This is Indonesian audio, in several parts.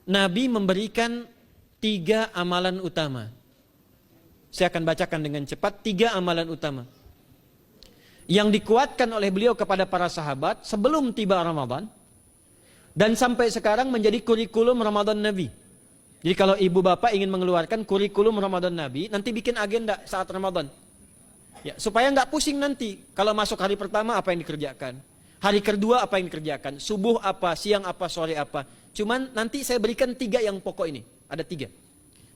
Nabi memberikan 3 amalan utama. Saya akan bacakan dengan cepat 3 amalan utama yang dikuatkan oleh beliau kepada para sahabat sebelum tiba Ramadan dan sampai sekarang menjadi kurikulum Ramadan Nabi. Jadi kalau ibu bapak ingin mengeluarkan kurikulum Ramadan Nabi, nanti bikin agenda saat Ramadan. Ya, supaya nggak pusing nanti. Kalau masuk hari pertama apa yang dikerjakan, hari kedua apa yang dikerjakan, subuh apa, siang apa, sore apa. Cuman nanti saya berikan 3 yang pokok ini. Ada 3.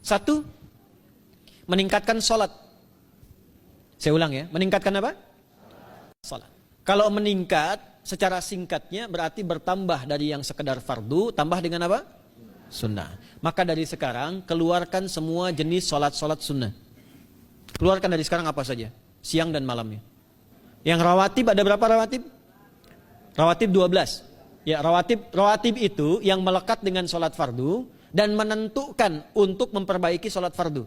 1, meningkatkan sholat. Saya ulang ya, meningkatkan apa? Sholat. Kalau meningkat, secara singkatnya berarti bertambah dari yang sekedar fardu, tambah dengan apa? Sunnah. Maka dari sekarang, keluarkan semua jenis sholat-sholat sunnah. Keluarkan dari sekarang apa saja, siang dan malamnya. Yang rawatib, ada berapa rawatib? Rawatib 12. Ya, rawatib itu yang melekat dengan sholat fardu dan menentukan untuk memperbaiki sholat fardu.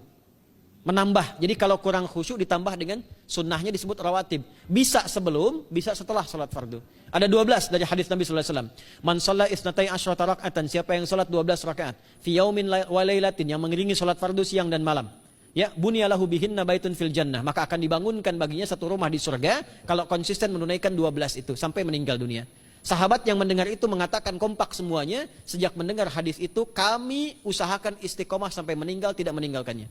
Menambah, jadi kalau kurang khusyuk ditambah dengan sunnahnya disebut rawatib. Bisa sebelum, bisa setelah sholat fardu. Ada 12 dari hadis Nabi SAW. Man shalla isnatai asyrata rak'atan, siapa yang sholat 12 rakaat fi yaumin wa lailatin, yang mengiringi sholat fardu siang dan malam. Ya, bunyalahu bihinna baitun fil jannah, maka akan dibangunkan baginya satu rumah di surga kalau konsisten menunaikan 12 itu sampai meninggal dunia. Sahabat yang mendengar itu mengatakan kompak semuanya, sejak mendengar hadis itu kami usahakan istiqomah sampai meninggal tidak meninggalkannya.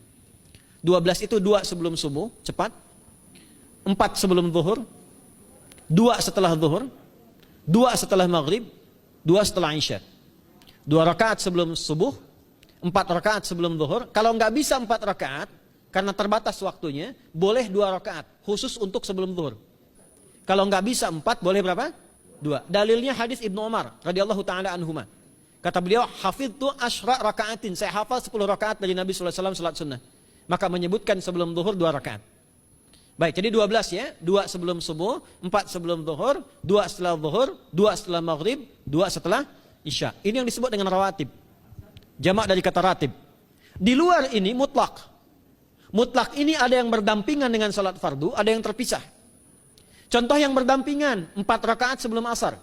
12 itu 2 sebelum subuh, cepat. 4 sebelum zuhur, 2 setelah zuhur, 2 setelah maghrib, 2 setelah isya. 2 rakaat sebelum subuh, 4 rakaat sebelum zuhur. Kalau nggak bisa 4 rakaat, karena terbatas waktunya, boleh 2 rakaat, khusus untuk sebelum zuhur. Kalau nggak bisa 4, boleh berapa? 2. Dalilnya hadis Ibnu Umar radhiyallahu taala anhuma. Kata beliau, hafidtu asyra rakaatin, saya hafal 10 rakaat dari Nabi sallallahu alaihi wasallam salat sunnah. Maka menyebutkan sebelum zuhur 2 rakaat. Baik, jadi 12 ya, 2 sebelum subuh, 4 sebelum zuhur, 2 setelah zuhur, 2 setelah maghrib, 2 setelah isya. Ini yang disebut dengan rawatib. Jamak dari kata ratib. Di luar ini mutlak. Mutlak ini ada yang berdampingan dengan salat fardu, ada yang terpisah. Contoh yang berdampingan, 4 rakaat sebelum asar.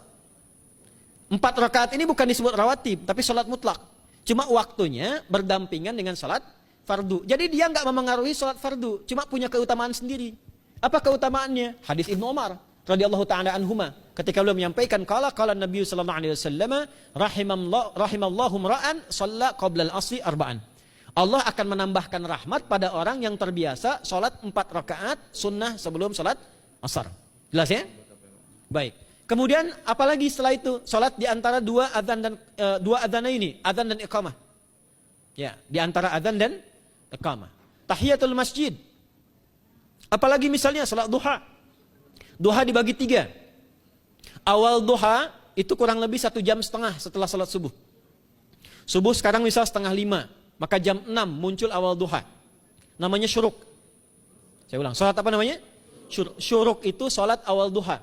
4 rakaat ini bukan disebut rawatib, tapi salat mutlak. Cuma waktunya berdampingan dengan salat fardu. Jadi dia nggak memengaruhi salat fardu, cuma punya keutamaan sendiri. Apa keutamaannya? Hadis Ibnu Umar radhiyallahu taala anhuma, ketika beliau menyampaikan qala Nabi sallallahu alaihi wasallam, rahimallahu ra'an shalla qabla al-asri arba'an. Allah akan menambahkan rahmat pada orang yang terbiasa salat 4 rakaat sunnah sebelum salat asar. Jelas ya? Baik. Kemudian apalagi setelah itu? Salat di antara 2 adzan dan 2 adzan ini, adzan dan iqamah. Ya, di antara adzan dan iqamah. Tahiyatul masjid. Apalagi misalnya salat duha. Duha dibagi 3. Awal duha itu kurang lebih 1,5 jam setelah salat subuh. Subuh sekarang misal 4:30, maka jam 6 muncul awal duha. Namanya syuruk. Saya ulang, salat apa namanya? Syuruk itu salat awal duha.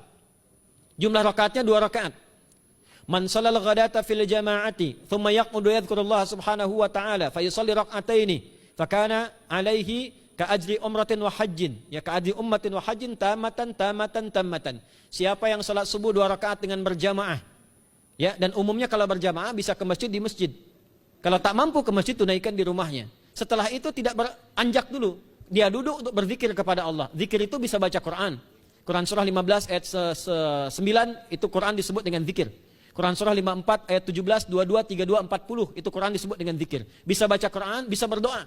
Jumlah rakaatnya 2 rakaat. Man shalal ghadata fil jama'ati thumma yaqudu yadhkurullah subhanahu wa ta'ala fa yusalli rak'ataini fakana alaihi ka ajri umratin wa hajjin, ya ka ajri ummatin wa hajjin tamatan. Siapa yang salat subuh 2 rakaat dengan berjamaah, ya, dan umumnya kalau berjamaah bisa ke masjid di masjid. Kalau tak mampu ke masjid, tunaikan di rumahnya. Setelah itu tidak beranjak dulu, dia duduk untuk berzikir kepada Allah. Zikir itu bisa baca Quran. Quran surah 15 ayat 9 itu Quran disebut dengan zikir. Quran surah 54 ayat 17, 22, 32, 40 itu Quran disebut dengan zikir. Bisa baca Quran, bisa berdoa.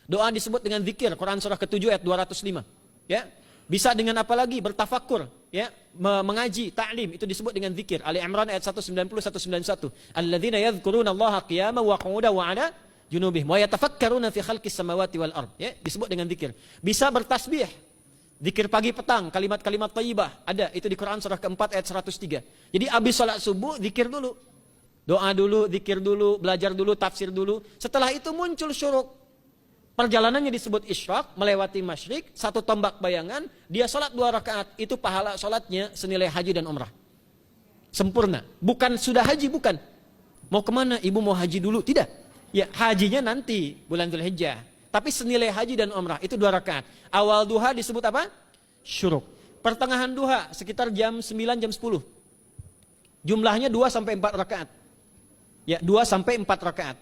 Doa disebut dengan zikir. Quran surah ke-7 ayat 205. Ya. Bisa dengan apa lagi? Bertafakur, ya, mengaji, ta'lim, itu disebut dengan zikir. Ali Imran ayat 190 191. Alladzina yadhkuruna Allaha qiyaman wa qu'udan wa 'ala junubihim wa yatafakkaruna fi khalqis samawati wal ard, ya, disebut dengan zikir. Bisa bertasbih. Zikir pagi petang, kalimat-kalimat thayyibah, ada itu di Quran surah ke-4 ayat 103. Jadi habis salat subuh zikir dulu. Doa dulu, zikir dulu, belajar dulu, tafsir dulu. Setelah itu muncul syuruk. Perjalanannya disebut isyraq, melewati masyrik, 1 tombak bayangan, dia salat 2 rakaat, itu pahala salatnya senilai haji dan umrah. Sempurna. Bukan sudah haji, bukan. Mau kemana? Ibu mau haji dulu? Tidak. Ya, hajinya nanti bulan Dzulhijjah. Tapi senilai haji dan umrah itu 2 rakaat. Awal duha disebut apa? Syuruk. Pertengahan duha sekitar jam 9 jam 10. Jumlahnya 2 sampai 4 rakaat. Ya, 2 sampai 4 rakaat.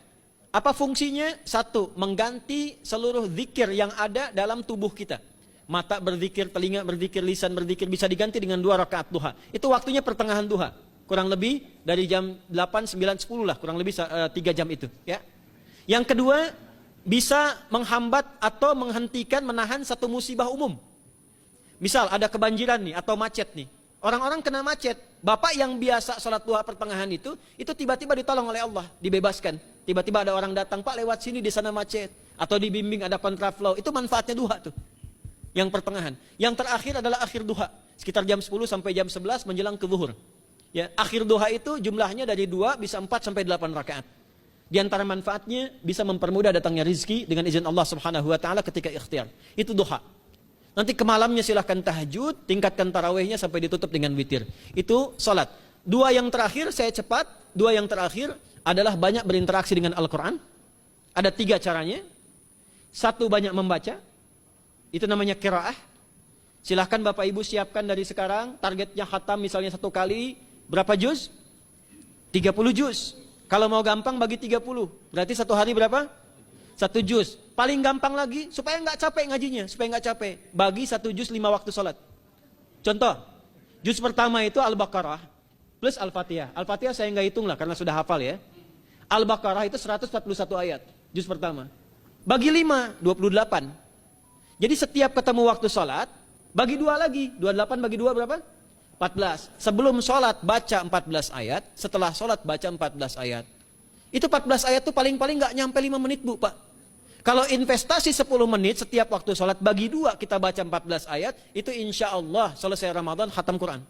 Apa fungsinya? Satu, mengganti seluruh zikir yang ada dalam tubuh kita. Mata berzikir, telinga berzikir, lisan berzikir, bisa diganti dengan 2 rakaat duha. Itu waktunya pertengahan duha. Kurang lebih dari jam 8, 9, 10 lah, kurang lebih 3 jam itu. Ya. Yang kedua, bisa menghambat atau menghentikan, menahan satu musibah umum. Misal ada kebanjiran nih atau macet nih. Orang-orang kena macet. Bapak yang biasa sholat duha pertengahan itu tiba-tiba ditolong oleh Allah, dibebaskan. Tiba-tiba ada orang datang, Pak lewat sini di sana macet. Atau dibimbing ada kontraflow. Itu manfaatnya duha tuh. Yang pertengahan. Yang terakhir adalah akhir duha. Sekitar jam 10 sampai jam 11 menjelang ke zuhur. Ya, akhir duha itu jumlahnya dari 2 bisa 4 sampai 8 rakaat. Di antara manfaatnya bisa mempermudah datangnya rizki dengan izin Allah Subhanahu wa taala ketika ikhtiar. Itu duha. Nanti ke malamnya silahkan tahajud, tingkatkan tarawihnya sampai ditutup dengan witir. Itu salat. 2 yang terakhir saya cepat, 2 yang terakhir adalah banyak berinteraksi dengan Al-Qur'an. Ada 3 caranya. 1, banyak membaca. Itu namanya qiraah. Silahkan Bapak Ibu siapkan dari sekarang, targetnya khatam misalnya 1 kali, berapa juz? 30 juz. Kalau mau gampang bagi 30, berarti 1 hari berapa? 1 juz. Paling gampang lagi, supaya nggak capek ngajinya, supaya nggak capek. Bagi 1 juz 5 waktu sholat. Contoh, juz pertama itu Al-Baqarah plus Al-Fatihah. Al-Fatihah saya nggak hitung lah karena sudah hafal ya. Al-Baqarah itu 141 ayat, juz pertama. Bagi 5, 28. Jadi setiap ketemu waktu sholat, bagi 2 lagi. 28 bagi 2 berapa? 14. Sebelum sholat baca 14 ayat, setelah sholat baca 14 ayat. Itu 14 ayat tuh paling-paling nggak nyampe 5 menit Bu, Pak. Kalau investasi 10 menit setiap waktu sholat, bagi 2 kita baca 14 ayat, itu insya Allah selesai Ramadan khatam Quran.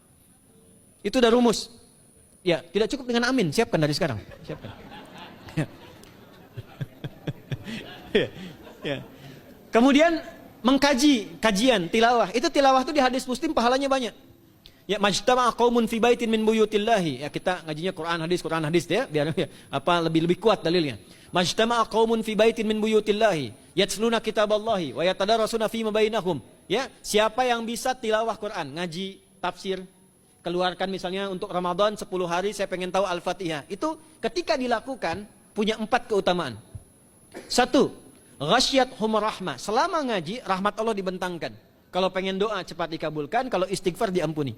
Itu udah rumus. Ya, tidak cukup dengan amin, siapkan dari sekarang. Siapkan. Ya. Kemudian mengkaji, kajian, tilawah. Itu tilawah itu di hadis Muslim pahalanya banyak. Ya, majtama'a qaumun fi baitin min buyutillahi. Ya, kita ngajinya Quran hadis ya, biar ya, lebih kuat dalilnya. Majtama'a qaumun fi baitin min buyutillahi yatsluna kitaballahi wa yatadarasuna fima bainahum. Ya, siapa yang bisa tilawah Quran, ngaji, tafsir, keluarkan misalnya untuk Ramadan 10 hari saya pengen tahu Al-Fatihah. Itu ketika dilakukan punya 4 keutamaan. 1, ghasyiyat humur rahmah. Selama ngaji rahmat Allah dibentangkan. Kalau pengen doa cepat dikabulkan, kalau istighfar diampuni.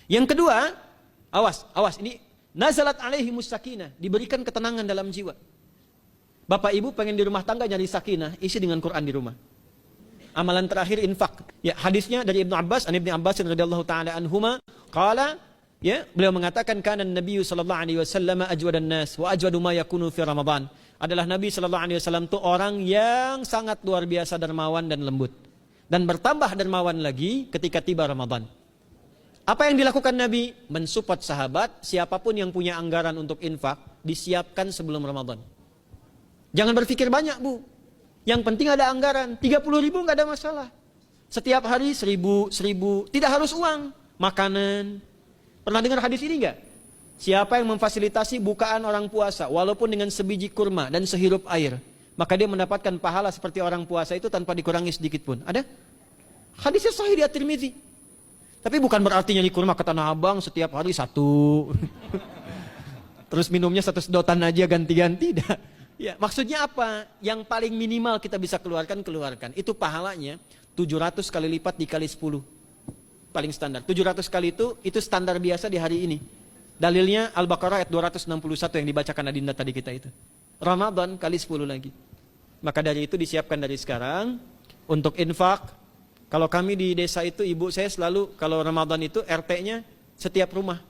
Yang kedua, awas ini nazalat alaihimus sakinah, diberikan ketenangan dalam jiwa. Bapak Ibu pengen di rumah tangga nyari sakinah, isi dengan Quran di rumah. Amalan terakhir infak. Ya, hadisnya dari Ibnu Abbas, Ibnu Abbas radhiyallahu taala anhuma, qala, ya, beliau mengatakan kana Nabi sallallahu alaihi wasallam ajwadan nas wa ajwadu ma yakunu fi Ramadan. Adalah Nabi sallallahu alaihi wasallam itu orang yang sangat luar biasa dermawan dan lembut. Dan bertambah dermawan lagi ketika tiba Ramadan. Apa yang dilakukan Nabi? Mensupport sahabat, siapapun yang punya anggaran untuk infak, disiapkan sebelum Ramadan. Jangan berpikir banyak Bu. Yang penting ada anggaran. 30.000 nggak ada masalah. Setiap hari 1.000, tidak harus uang. Makanan. Pernah dengar hadis ini nggak? Siapa yang memfasilitasi bukaan orang puasa, walaupun dengan sebiji kurma dan sehirup air, maka dia mendapatkan pahala seperti orang puasa itu tanpa dikurangi sedikit pun. Ada? Hadisnya sahih di At-Tirmidzi. Tapi bukan berarti nyanyi kurma ke Tanah Abang setiap hari 1. Terus minumnya 1 sedotan aja ganti-ganti. Ya, maksudnya apa? Yang paling minimal kita bisa keluarkan. Itu pahalanya 700 kali lipat dikali 10. Paling standar. 700 kali itu standar biasa di hari ini. Dalilnya Al-Baqarah ayat 261 yang dibacakan Adinda tadi kita itu. Ramadan kali 10 lagi. Maka dari itu disiapkan dari sekarang untuk infak. Kalau kami di desa itu, ibu saya selalu kalau Ramadan itu RT-nya setiap rumah.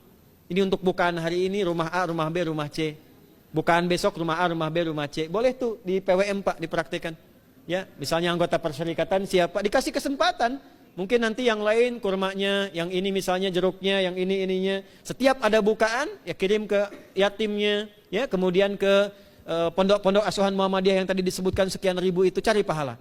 Ini untuk bukaan hari ini rumah A, rumah B, rumah C. Bukaan besok rumah A, rumah B, rumah C. Boleh tuh di PWM Pak dipraktikkan. Ya, misalnya anggota perserikatan siapa dikasih kesempatan. Mungkin nanti yang lain kurmanya, yang ini misalnya jeruknya, yang ini ininya. Setiap ada bukaan ya kirim ke yatimnya, ya kemudian ke pondok-pondok asuhan Muhammadiyah yang tadi disebutkan sekian ribu itu, cari pahala.